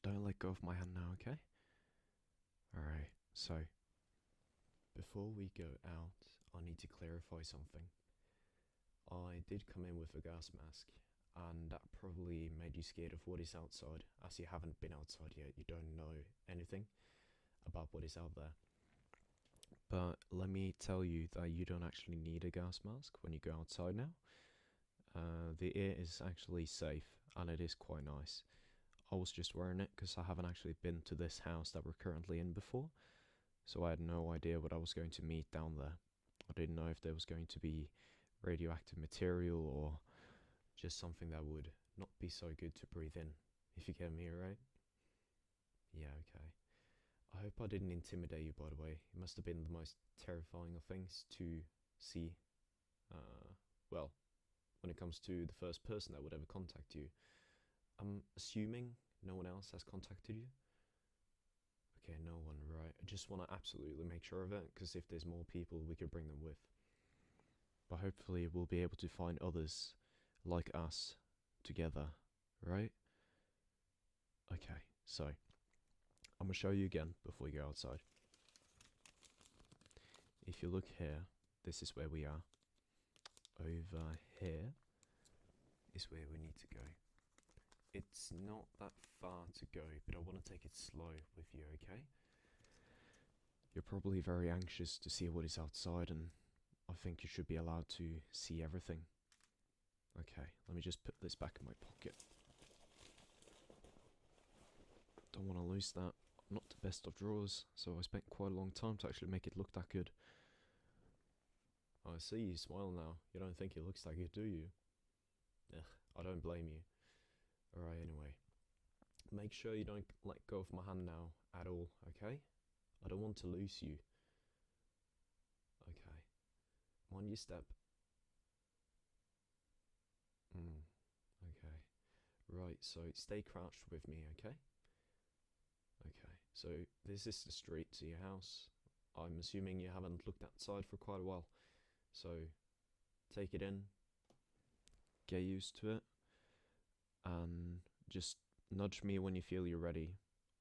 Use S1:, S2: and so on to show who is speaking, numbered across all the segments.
S1: don't let go of my hand now, okay? Alright, so before we go out, I need to clarify something. I did come in with a gas mask, and that probably made you scared of what is outside, as you haven't been outside yet, you don't know anything about what is out there. But let me tell you that you don't actually need a gas mask when you go outside now. The air is actually safe, and it is quite nice. I was just wearing it because I haven't actually been to this house that we're currently in before, so I had no idea what I was going to meet down there. I didn't know if there was going to be radioactive material or just something that would not be so good to breathe in, if you get me right. Yeah, okay. I hope I didn't intimidate you, by the way. It must have been the most terrifying of things to see. Well, when it comes to the first person that would ever contact you. I'm assuming no one else has contacted you? Okay, no one, right. I just want to absolutely make sure of it, because if there's more people, we could bring them with. But hopefully we'll be able to find others like us together, right? Okay, so I'm going to show you again before we go outside. If you look here, this is where we are. Over here is where we need to go. It's not that far to go, but I want to take it slow with you, okay? You're probably very anxious to see what is outside, and I think you should be allowed to see everything. Okay, let me just put this back in my pocket. Don't want to lose that. I'm not the best of drawers, so I spent quite a long time to actually make it look that good. I see you smile now. You don't think it looks that good, do you? Ugh, I don't blame you. Alright, anyway. Make sure you don't let go of my hand now at all, okay? I don't want to lose you. Okay. Mind your step. Okay. Right, so stay crouched with me, okay? Okay, so this is the street to your house. I'm assuming you haven't looked outside for quite a while. So take it in, get used to it, and just nudge me when you feel you're ready.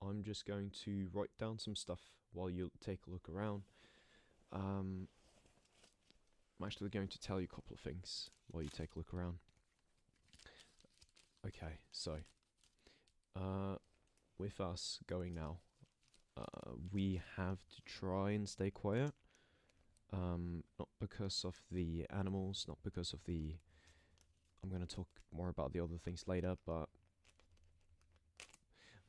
S1: I'm just going to write down some stuff while you take a look around. I'm actually going to tell you a couple of things while you take a look around. Okay, so with us going now, we have to try and stay quiet. Not because of the animals, not because of the... I'm going to talk more about the other things later, but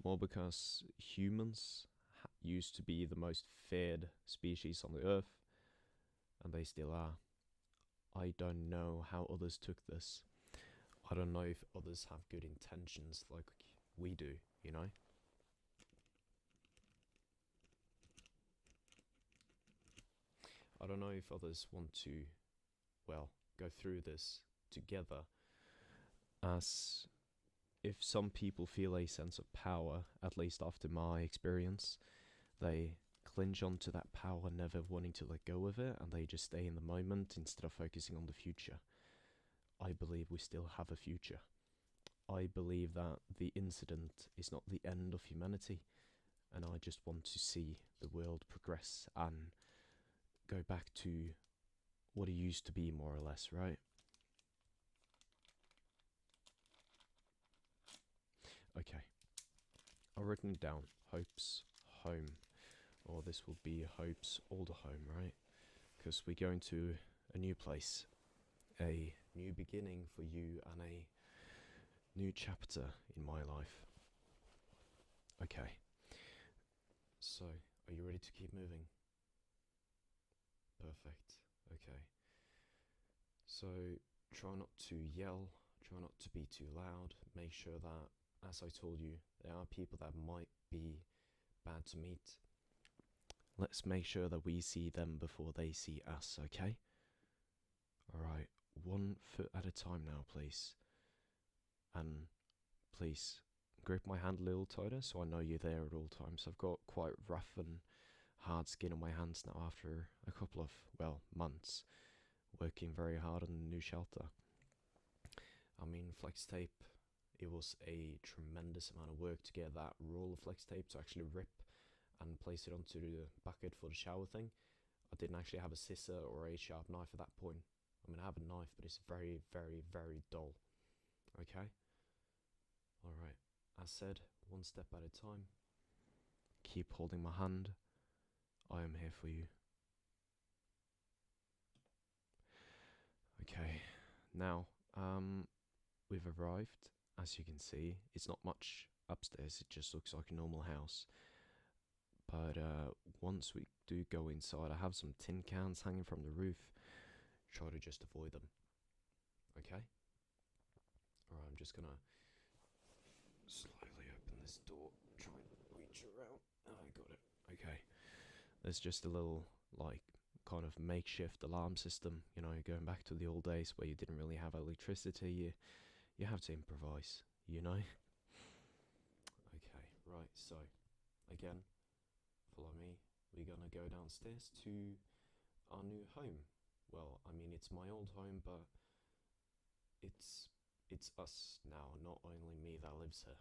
S1: more because humans used to be the most feared species on the earth, and they still are. I don't know how others took this. I don't know if others have good intentions like we do, you know? I don't know if others want to, well, go through this together, as if some people feel a sense of power, at least after my experience, they clinch onto that power, never wanting to let go of it, and they just stay in the moment instead of focusing on the future. I believe we still have a future. I believe that the incident is not the end of humanity, and I just want to see the world progress and go back to what it used to be, more or less, right? Okay, I've written it down. Hope's home. Or this will be Hope's older home, right? Because we're going to a new place. A new beginning for you and a new chapter in my life. Okay. So, are you ready to keep moving? Perfect. Okay. So, try not to yell, try not to be too loud. Make sure that, as I told you, there are people that might be bad to meet. Let's make sure that we see them before they see us, okay? Alright, 1 foot at a time now, please. And please, grip my hand a little tighter so I know you're there at all times. I've got quite rough and hard skin on my hands now after a couple of, well, months working very hard on the new shelter. I mean, flex tape it was a tremendous amount of work to get that roll of flex tape to actually rip and place it onto the bucket for the shower thing. I didn't actually have a scissor or a sharp knife at that point. I mean, I have a knife, but it's very, very, very dull. Okay? Alright, as said, one step at a time. Keep holding my hand. I am here for you. Okay, now, we've arrived. As you can see, it's not much upstairs, it just looks like a normal house. But once we do go inside, I have some tin cans hanging from the roof. Try to just avoid them. Okay? Alright, I'm just gonna slowly open this door, try and reach around. Oh, I got it. Okay. There's just a little, like, kind of makeshift alarm system, you know, going back to the old days where you didn't really have electricity. You have to improvise, you know? Okay, right, so, again, follow me. We're gonna go downstairs to our new home. Well, I mean, it's my old home, but it's us now, not only me that lives here.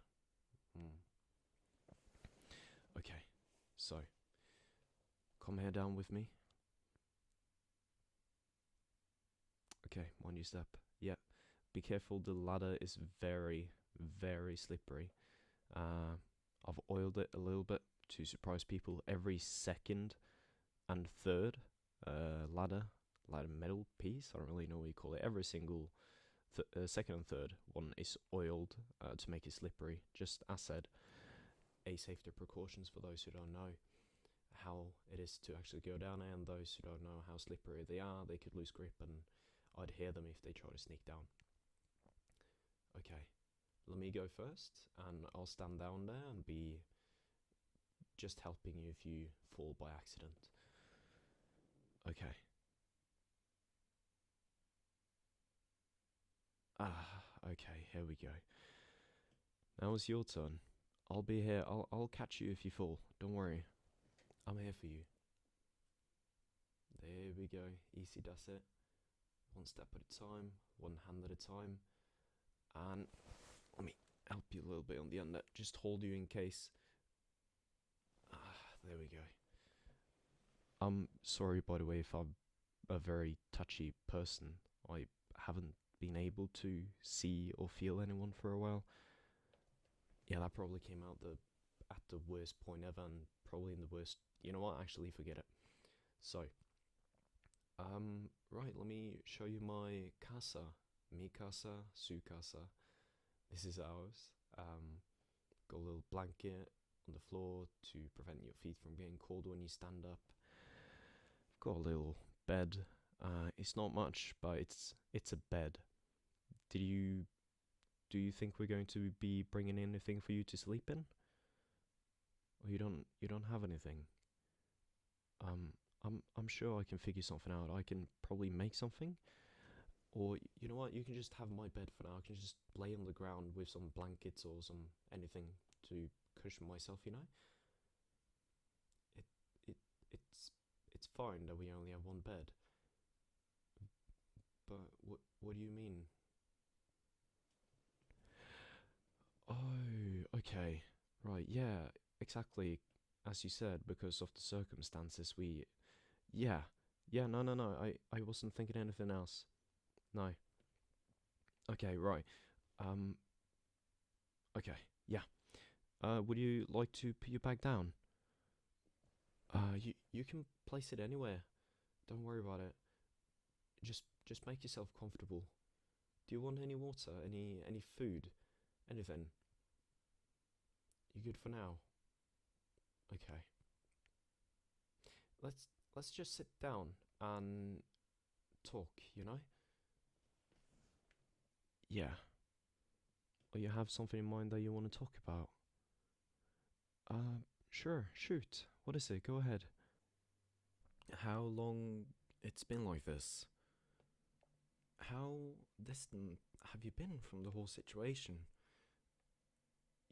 S1: Okay, so, come here down with me. Okay, mind your step. Yeah, be careful, the ladder is very, very slippery. I've oiled it a little bit to surprise people. Every second and third ladder metal piece, I don't really know what you call it, every single second and third one is oiled to make it slippery. Just as said, a safety precautions for those who don't know how it is to actually go down there, and those who don't know how slippery they are, they could lose grip and I'd hear them if they try to sneak down. Okay, let me go first, and I'll stand down there and be just helping you if you fall by accident. Okay. Okay, here we go. Now it's your turn. I'll be here. I'll catch you if you fall. Don't worry. I'm here for you. There we go. Easy does it. One step at a time, one hand at a time. And let me help you a little bit on the end. Just hold you in case. There we go. I'm sorry, by the way, if I'm a very touchy person. I haven't been able to see or feel anyone for a while. Yeah, that probably came out at the worst point ever, and probably in the worst. You know what? Actually, forget it. So, right, let me show you my casa. Mi casa, su casa. This is ours. Got a little blanket on the floor to prevent your feet from getting cold when you stand up. Got a little bed. It's not much, but it's a bed. Do you think we're going to be bringing in anything for you to sleep in? Or you don't have anything? I'm sure I can figure something out. I can probably make something. Or you know what? You can just have my bed for now. I can just lay on the ground with some blankets or some anything to cushion myself. You know. It it it's fine that we only have one bed. But what do you mean? Oh, okay. Right, yeah, exactly. As you said, because of the circumstances, yeah, yeah, no, I wasn't thinking anything else. No. Okay, right. Um, okay, yeah. Would you like to put your bag down? You can place it anywhere. Don't worry about it. Just make yourself comfortable. Do you want any water? Any food? Anything? You good for now? Okay. Let's just sit down and talk, you know? Yeah. Or you have something in mind that you want to talk about? Sure, shoot. What is it? Go ahead. How long it's been like this? How distant have you been from the whole situation?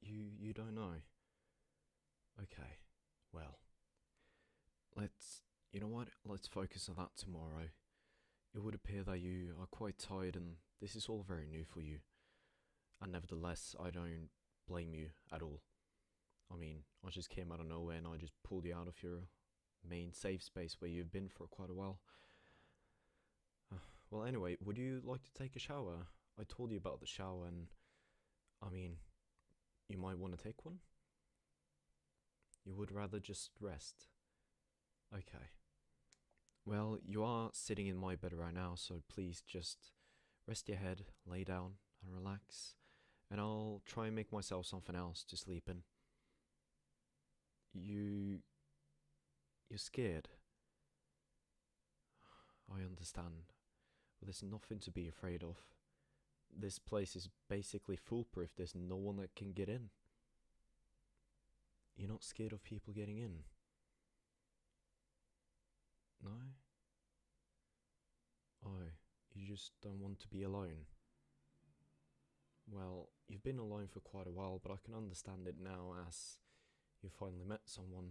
S1: You don't know. Okay. Well, you know what? Let's focus on that tomorrow. It would appear that you are quite tired and this is all very new for you. And nevertheless, I don't blame you at all. I mean, I just came out of nowhere and I just pulled you out of your main safe space where you've been for quite a while. Well, anyway, would you like to take a shower? I told you about the shower, and I mean, you might want to take one? You would rather just rest? Okay. Well, you are sitting in my bed right now, so please just rest your head, lay down, and relax, and I'll try and make myself something else to sleep in. You. You're scared. I understand. But there's nothing to be afraid of. This place is basically foolproof, there's no one that can get in. You're not scared of people getting in? No? Oh, you just don't want to be alone? Well, you've been alone for quite a while, but I can understand it now as you finally met someone.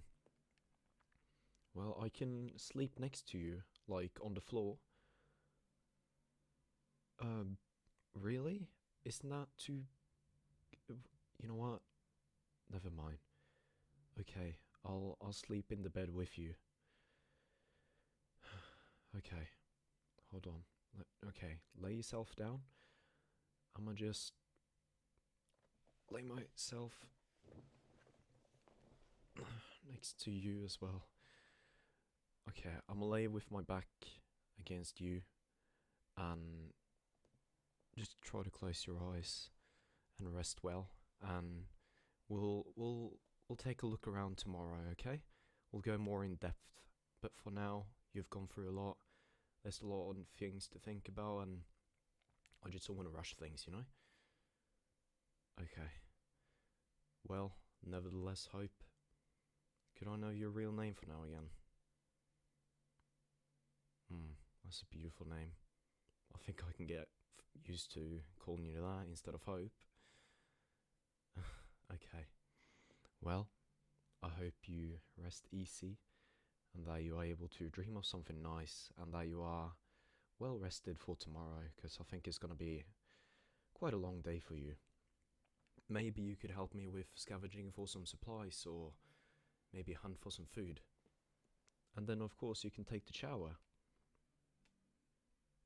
S1: Well, I can sleep next to you, like on the floor. Um, really? Isn't that too... You know what? Never mind. Okay, I'll sleep in the bed with you. Okay, hold on. Okay, lay yourself down. I'ma just lay myself next to you as well. Okay, I'ma lay with my back against you and just try to close your eyes and rest well. And we'll take a look around tomorrow, okay? We'll go more in depth. But for now, you've gone through a lot. There's a lot of things to think about, and I just don't want to rush things, you know? Okay. Well, nevertheless, Hope. Could I know your real name for now again? That's a beautiful name. I think I can get used to calling you that instead of Hope. Okay. Well, I hope you rest easy and that you are able to dream of something nice and that you are well rested for tomorrow, because I think it's going to be quite a long day for you. Maybe you could help me with scavenging for some supplies or maybe hunt for some food. And then, of course, you can take the shower.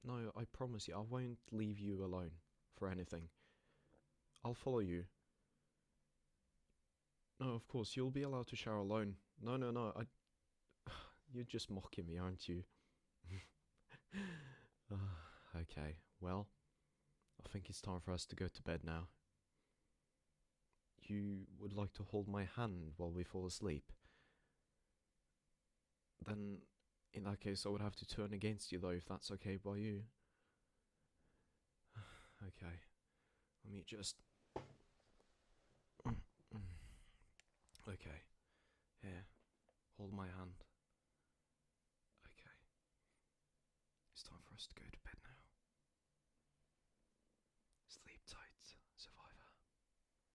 S1: No, I promise you, I won't leave you alone for anything. I'll follow you. No, of course, you'll be allowed to shower alone. No, no, no, You're just mocking me, aren't you? Okay, well, I think it's time for us to go to bed now. You would like to hold my hand while we fall asleep? Then, in that case, I would have to turn against you, though, if that's okay by you. Okay, let me just... Okay, here, hold my hand. Okay, it's time for us to go to bed now.